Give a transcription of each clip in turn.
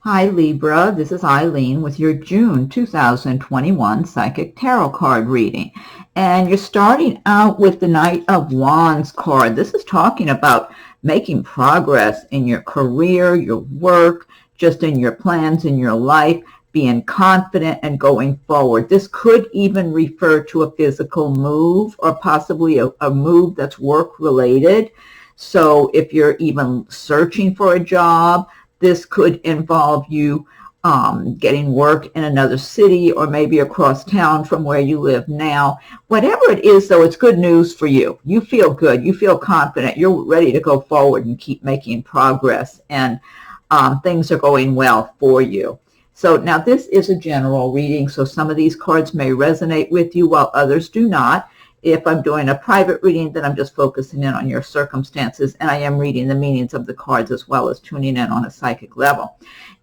Hi Libra, this is Eileen with your June 2021 Psychic Tarot card reading. And you're starting out with the Knight of Wands card. This is talking about making progress in your career, your work, just in your plans in your life, being confident and going forward. This could even refer to a physical move or possibly a move that's work related. So if you're even searching for a job, this could involve you getting work in another city or maybe across town from where you live now. Whatever it is, though, it's good news for you. You feel good. You feel confident. You're ready to go forward and keep making progress, and things are going well for you. So now this is a general reading, so some of these cards may resonate with you while others do not. If I'm doing a private reading, then I'm just focusing in on your circumstances, and I am reading the meanings of the cards as well as tuning in on a psychic level.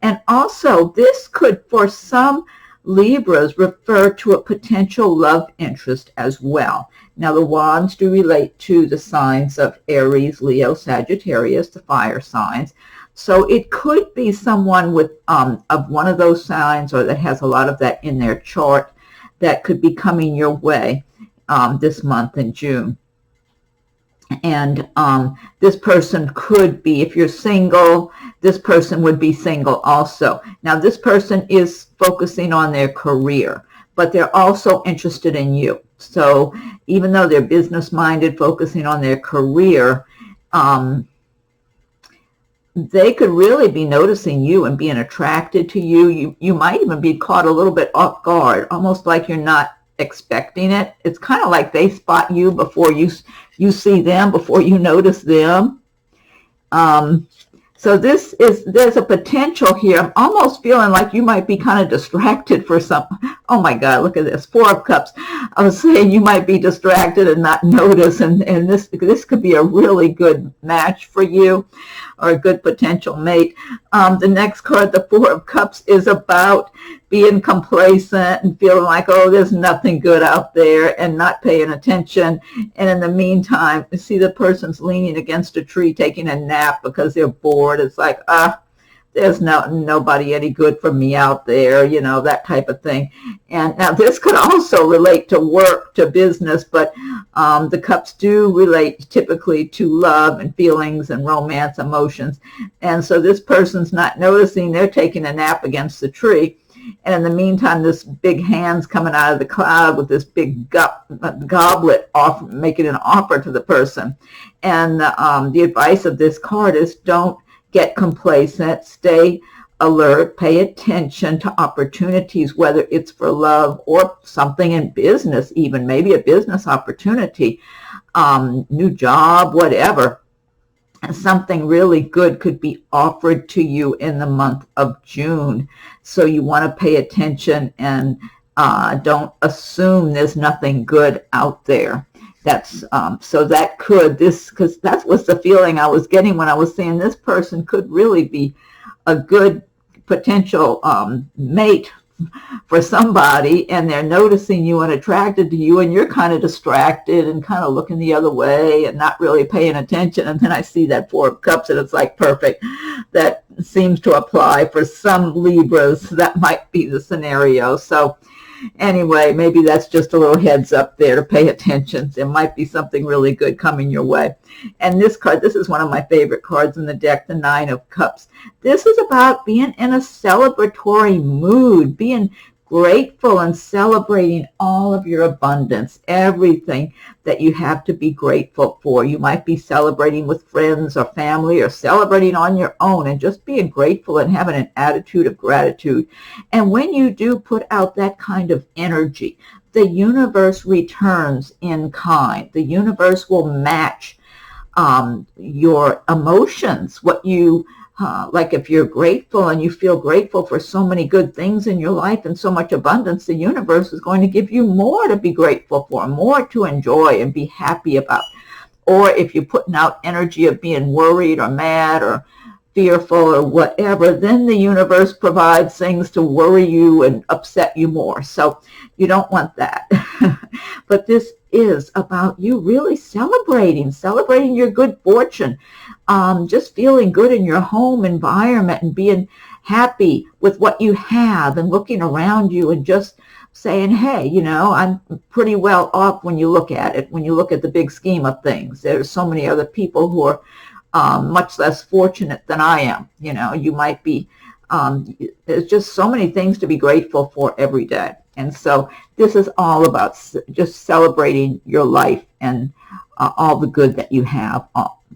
And also, this could, for some Libras, refer to a potential love interest as well. Now, the wands do relate to the signs of Aries, Leo, Sagittarius, the fire signs. So it could be someone with of one of those signs or that has a lot of that in their chart that could be coming your way this month in June. And this person could be, if you're single, this person would be single also. Now, this person is focusing on their career, but they're also interested in you. So even though they're business-minded, focusing on their career, they could really be noticing you and being attracted to you. You might even be caught a little bit off guard, almost like you're not expecting it. It's kind of like they spot you before you see them, before you notice them. So there's a potential here. I'm almost feeling like you might be kind of distracted for some. Oh my God, look at this, 4 of Cups. I was saying you might be distracted and not notice, and this could be a really good match for you, or a good potential mate. The next card, the 4 of Cups, is about being complacent and feeling like, oh, there's nothing good out there, and not paying attention. And in the meantime, you see the person's leaning against a tree taking a nap because they're bored. It's like, there's nobody any good for me out there, you know, that type of thing. And now this could also relate to work, to business, but the cups do relate typically to love and feelings and romance, emotions. And so this person's not noticing they're taking a nap against the tree. And in the meantime, this big hand's coming out of the cloud with this big goblet making an offer to the person. And the advice of this card is don't get complacent, stay alert, pay attention to opportunities, whether it's for love or something in business, even maybe a business opportunity, new job, whatever. And something really good could be offered to you in the month of June. So you want to pay attention and don't assume there's nothing good out there. That's so that could, because that was the feeling I was getting when I was saying this person could really be a good potential mate for somebody, and they're noticing you and attracted to you, and you're kind of distracted and kind of looking the other way and not really paying attention. And then I see that 4 of Cups, and it's like perfect. That seems to apply for some Libras. That might be the scenario. So anyway, maybe that's just a little heads up there to pay attention. There might be something really good coming your way. And this card, this is one of my favorite cards in the deck, the 9 of Cups. This is about being in a celebratory mood, being grateful and celebrating all of your abundance, everything that you have to be grateful for. You might be celebrating with friends or family, or celebrating on your own, and just being grateful and having an attitude of gratitude. And when you do put out that kind of energy, the universe returns in kind. The universe will match your emotions, what you like. If you're grateful and you feel grateful for so many good things in your life and so much abundance, the universe is going to give you more to be grateful for, more to enjoy and be happy about. Or if you're putting out energy of being worried or mad or fearful or whatever, then the universe provides things to worry you and upset you more. So you don't want that. But this is about you really celebrating your good fortune, just feeling good in your home environment and being happy with what you have and looking around you and just saying, hey, you know, I'm pretty well off when you look at it, when you look at the big scheme of things. There's so many other people who are much less fortunate than I am. You know, you might be, there's just so many things to be grateful for every day. And so this is all about just celebrating your life and all the good that you have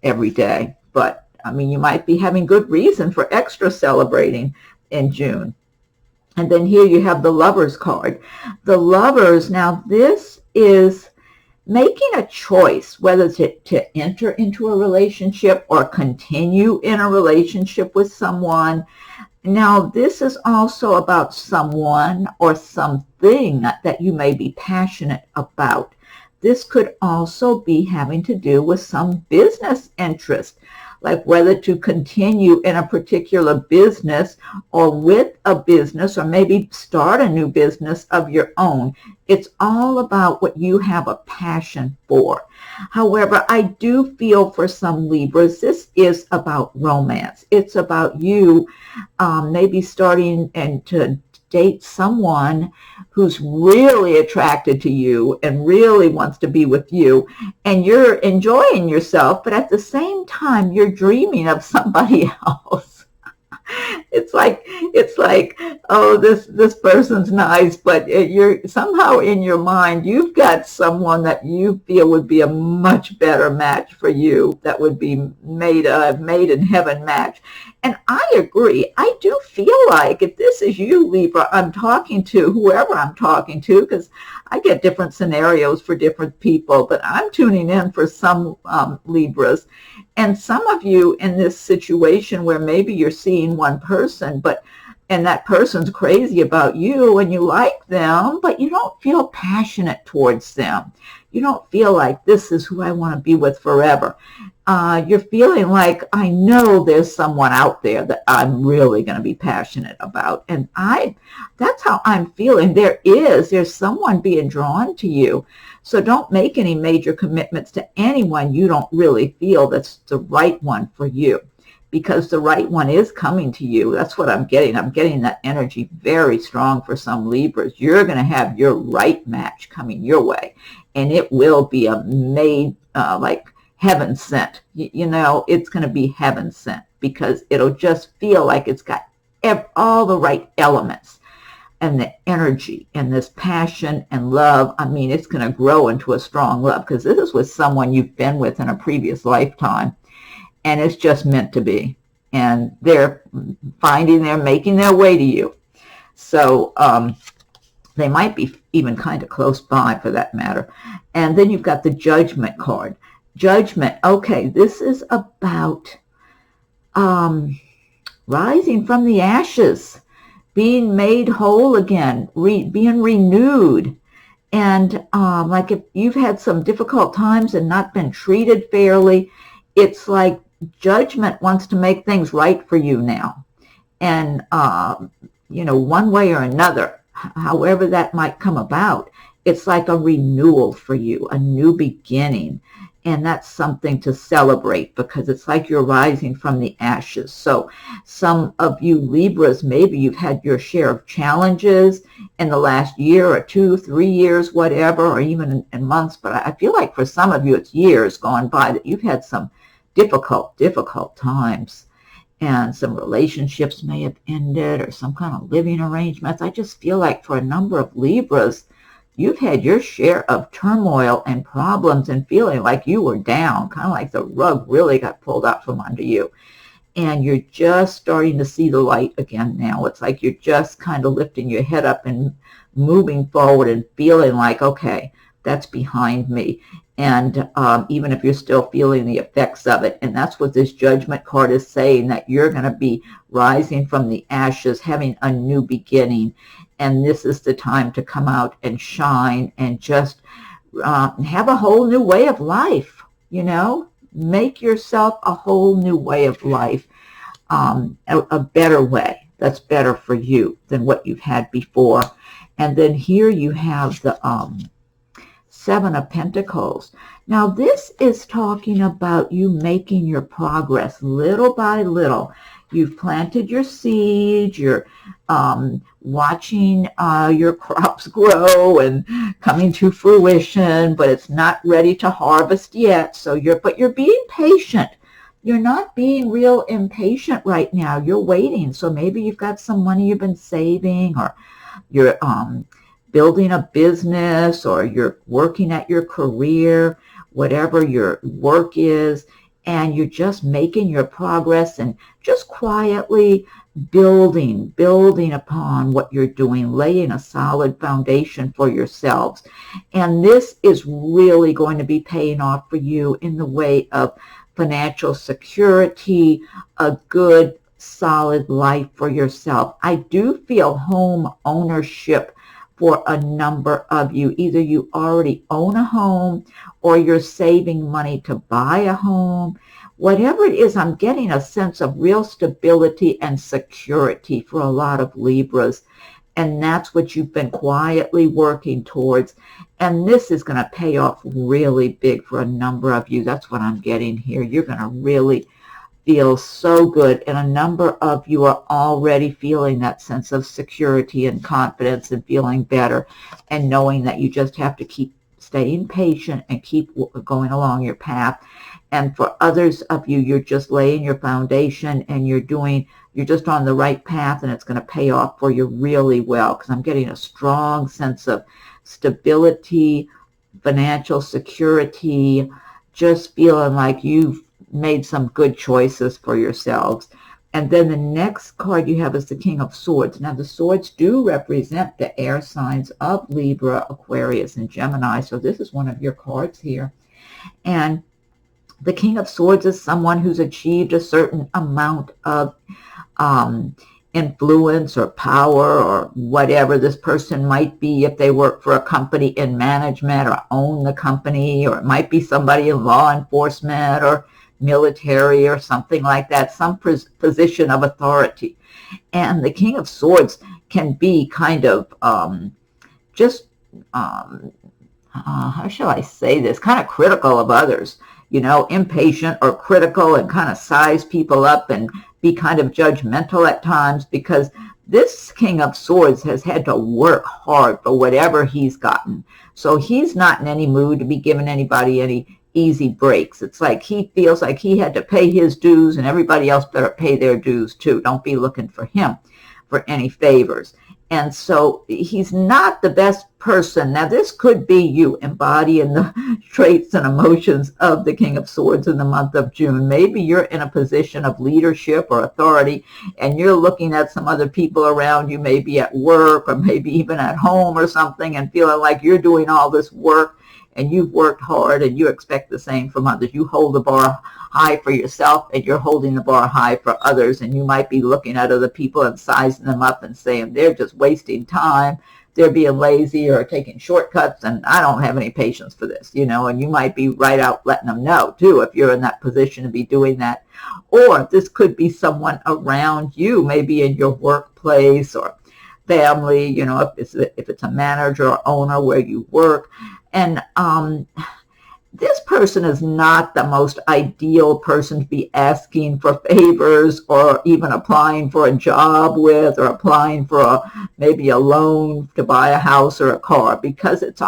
every day. But, I mean, you might be having good reason for extra celebrating in June. And then here you have the Lovers card. The Lovers, now this is making a choice whether to enter into a relationship or continue in a relationship with someone. Now, this is also about someone or something that you may be passionate about. This could also be having to do with some business interest, like whether to continue in a particular business or with a business or maybe start a new business of your own. It's all about what you have a passion for. However, I do feel for some Libras, this is about romance. It's about you maybe starting and to date someone who's really attracted to you and really wants to be with you, and you're enjoying yourself, but at the same time you're dreaming of somebody else. It's like, oh, this person's nice, but you're somehow in your mind, you've got someone that you feel would be a much better match for you, that would be made in heaven match. And I agree. I do feel like if this is you, Libra, I'm talking to, whoever I'm talking to, because I get different scenarios for different people, but I'm tuning in for some Libras. And some of you in this situation where maybe you're seeing one person, and that person's crazy about you and you like them, but you don't feel passionate towards them. You don't feel like this is who I want to be with forever. You're feeling like, I know there's someone out there that I'm really going to be passionate about. And that's how I'm feeling. There's someone being drawn to you. So don't make any major commitments to anyone you don't really feel that's the right one for you, because the right one is coming to you. That's what I'm getting. I'm getting that energy very strong for some Libras. You're going to have your right match coming your way, and it will be a made, like heaven sent. You know, it's going to be heaven sent, because it'll just feel like it's got all the right elements. And the energy and this passion and love, I mean, it's going to grow into a strong love, because this is with someone you've been with in a previous lifetime, and it's just meant to be. And they're making their way to you. So they might be even kind of close by, for that matter. And then you've got the Judgment card. Judgment, okay, this is about rising from the ashes, being made whole again, being renewed. And like if you've had some difficult times and not been treated fairly, it's like Judgment wants to make things right for you now. And, you know, one way or another, however that might come about, it's like a renewal for you, a new beginning. And that's something to celebrate, because it's like you're rising from the ashes. So some of you Libras, maybe you've had your share of challenges in the last year or 2, 3 years, whatever, or even in months. But I feel like for some of you, it's years gone by that you've had some difficult times. And some relationships may have ended, or some kind of living arrangements. I just feel like for a number of Libras, you've had your share of turmoil and problems and feeling like you were down, kind of like the rug really got pulled out from under you. And you're just starting to see the light again now. It's like you're just kind of lifting your head up and moving forward and feeling like, okay, that's behind me. And even if you're still feeling the effects of it. And that's what this Judgment card is saying, that you're going to be rising from the ashes, having a new beginning. And this is the time to come out and shine and just have a whole new way of life, you know. Make yourself a whole new way of life. a better way that's better for you than what you've had before. And then here you have the Seven of Pentacles. Now this is talking about you making your progress little by little. You've planted your seeds, you're watching your crops grow and coming to fruition, but it's not ready to harvest yet. So you're being patient. You're not being real impatient right now. You're waiting. So maybe you've got some money you've been saving, or you're building a business, or you're working at your career, whatever your work is, and you're just making your progress and just quietly building upon what you're doing, laying a solid foundation for yourselves. And this is really going to be paying off for you in the way of financial security, a good, solid life for yourself. I do feel home ownership for a number of you. Either you already own a home or you're saving money to buy a home. Whatever it is, I'm getting a sense of real stability and security for a lot of Libras. And that's what you've been quietly working towards. And this is going to pay off really big for a number of you. That's what I'm getting here. You're going to really feel so good. And a number of you are already feeling that sense of security and confidence and feeling better and knowing that you just have to keep staying patient and keep going along your path. And for others of you, you're just laying your foundation and you're just on the right path, and it's going to pay off for you really well, because I'm getting a strong sense of stability, financial security, just feeling like you've made some good choices for yourselves. And then the next card you have is the King of Swords. Now the swords do represent the air signs of Libra, Aquarius, and Gemini. So this is one of your cards here. And the King of Swords is someone who's achieved a certain amount of influence or power or whatever this person might be, if they work for a company in management or own the company, or it might be somebody in law enforcement or military or something like that, some position of authority. And the King of Swords can be kind of how shall I say this, kind of critical of others, impatient or critical, and kind of size people up and be kind of judgmental at times, because this King of Swords has had to work hard for whatever he's gotten. So he's not in any mood to be giving anybody any easy breaks. It's like he feels like he had to pay his dues, and everybody else better pay their dues too. Don't be looking for him for any favors. And so he's not the best person. Now, this could be you embodying the traits and emotions of the King of Swords in the month of June. Maybe you're in a position of leadership or authority, and you're looking at some other people around you, maybe at work or maybe even at home or something, and feeling like you're doing all this work and you've worked hard and you expect the same from others. You hold the bar high for yourself and you're holding the bar high for others, and you might be looking at other people and sizing them up and saying they're just wasting time, they're being lazy or taking shortcuts, and I don't have any patience for this, and you might be right out letting them know too if you're in that position to be doing that. Or this could be someone around you, maybe in your workplace or family, if it's a manager or owner where you work. And this person is not the most ideal person to be asking for favors or even applying for a job with, or applying for maybe a loan to buy a house or a car, because it's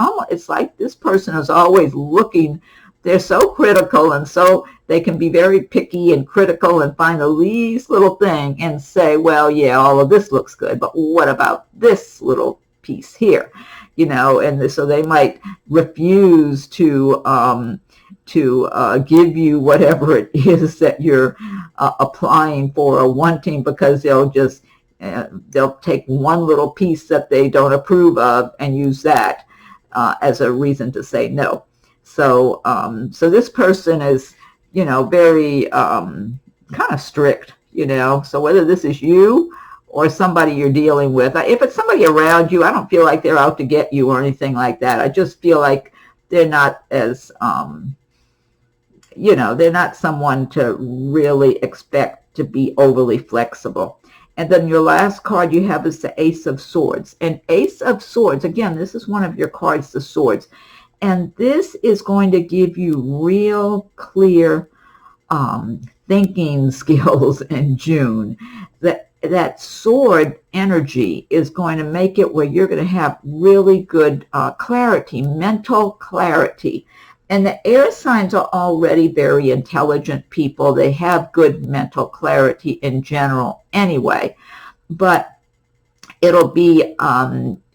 like this person is always looking. They're so critical, and so they can be very picky and critical and find the least little thing and say, well, yeah, all of this looks good, but what about this little piece here? And so they might refuse to give you whatever it is that you're applying for or wanting, because they'll take one little piece that they don't approve of and use that as a reason to say no. So this person is, very kind of strict, So whether this is you or somebody you're dealing with, if it's somebody around you, I don't feel like they're out to get you or anything like that. I just feel like they're not as, they're not someone to really expect to be overly flexible. And then your last card you have is the Ace of Swords. And Ace of Swords, again, this is one of your cards, the Swords. And this is going to give you real clear thinking skills in June. That sword energy is going to make it where you're going to have really good clarity, mental clarity. And the air signs are already very intelligent people. They have good mental clarity in general anyway, but it'll be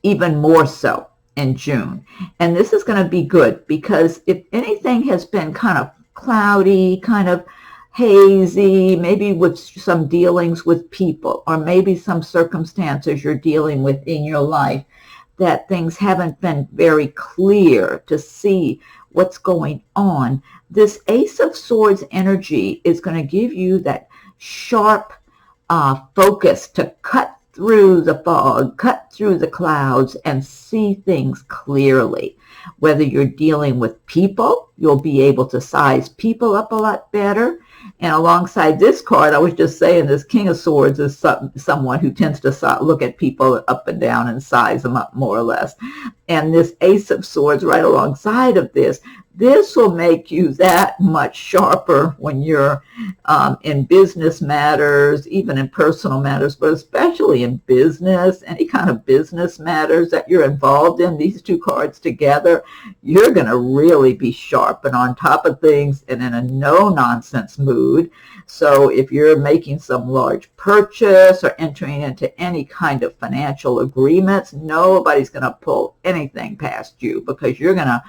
even more so in June. And this is going to be good because if anything has been kind of cloudy, kind of hazy, maybe with some dealings with people, or maybe some circumstances you're dealing with in your life, that things haven't been very clear to see what's going on. This Ace of Swords energy is going to give you that sharp focus to cut through the fog, cut through the clouds, and see things clearly. Whether you're dealing with people, you'll be able to size people up a lot better. And alongside this card, I was just saying this King of Swords is someone who tends to look at people up and down and size them up more or less. And this Ace of Swords right alongside of this will make you that much sharper when you're in business matters, even in personal matters, but especially in business, any kind of business matters that you're involved in. These two cards together, you're going to really be sharp and on top of things and in a no-nonsense mood. So if you're making some large purchase or entering into any kind of financial agreements, nobody's going to pull anything past you because you're going to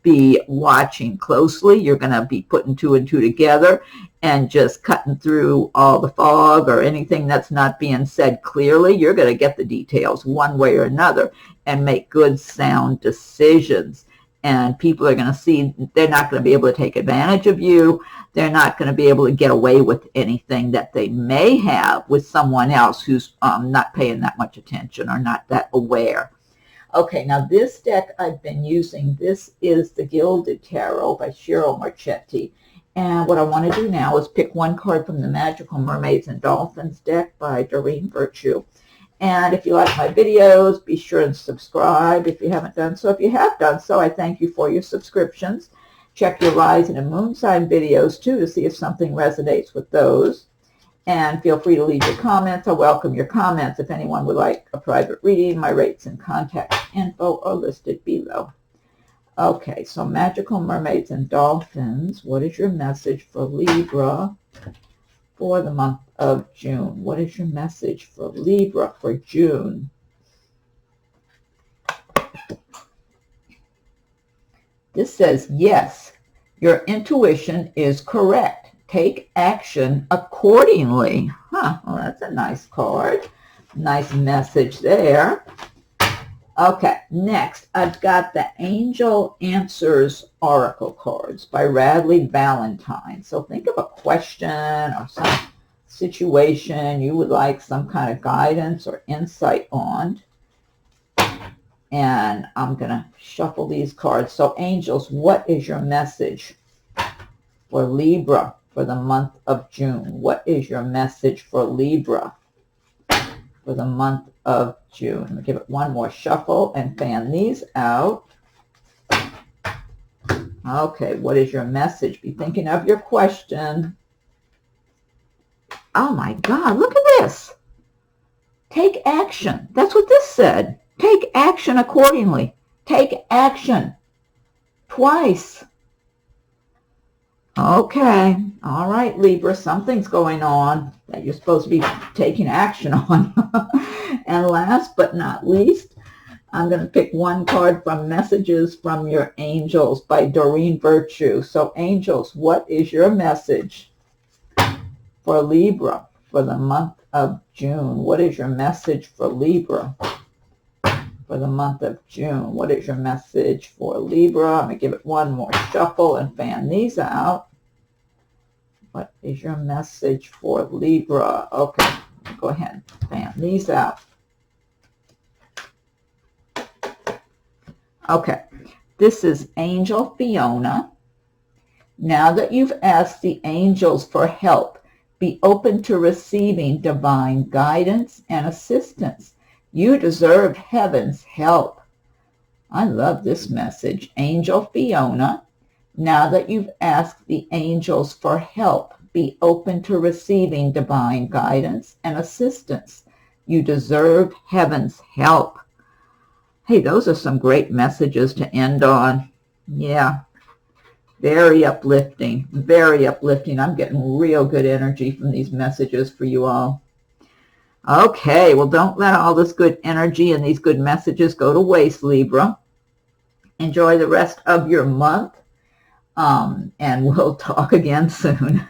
be watching closely. You're going to be putting two and two together and just cutting through all the fog or anything that's not being said clearly. You're going to get the details one way or another and make good, sound decisions. And people are going to see they're not going to be able to take advantage of you. They're not going to be able to get away with anything that they may have with someone else who's not paying that much attention or not that aware. Okay, now this deck I've been using, this is the Gilded Tarot by Ciro, Marchetti. And what I want to do now is pick one card from the Magical Mermaids and Dolphins deck by Doreen. And if you like my videos, be sure and subscribe if you haven't done so. If you have done so, I thank you for your subscriptions. Check your Rising and Moon sign videos, too, to see if something resonates with those. And feel free to leave your comments. I welcome your comments. If anyone would like a private reading, my rates and contact info are listed below. Okay, so Magical Mermaids and Dolphins, what is your message for Libra for the month of June? What is your message for Libra for June? This says, yes, your intuition is correct. Take action accordingly. Well, that's a nice card. Nice message there. Okay, next, I've got the Angel Answers Oracle cards by Radleigh, Valentine. So think of a question or some situation you would like some kind of guidance or insight on. And I'm going to shuffle these cards. So, angels, what is your message for Libra for the month of June? What is your message for Libra for the month of June? Let me give it one more shuffle and fan these out. Okay, what is your message? Be thinking of your question. Oh my God, look at this. Take action. That's what this said. Take action accordingly. Take action. Twice. Okay. All right, Libra, something's going on that you're supposed to be taking action on. And last but not least, I'm going to pick one card from Messages from Your Angels by Doreen. So, angels, what is your message for Libra for the month of June? What is your message for Libra for the month of June? What is your message for Libra? I'm going to give it one more shuffle and fan these out. What is your message for Libra? Okay, go ahead and fan these out. Okay, this is Angel Fiona. Now that you've asked the angels for help, Be open to receiving divine guidance and assistance. You deserve heaven's help. I love this message. Angel Fiona, now that you've asked the angels for help, be open to receiving divine guidance and assistance. You deserve heaven's help. Hey, those are some great messages to end on. Yeah, very uplifting, very uplifting. I'm getting real good energy from these messages for you all. Okay, well, don't let all this good energy and these good messages go to waste, Libra. Enjoy the rest of your month, and we'll talk again soon.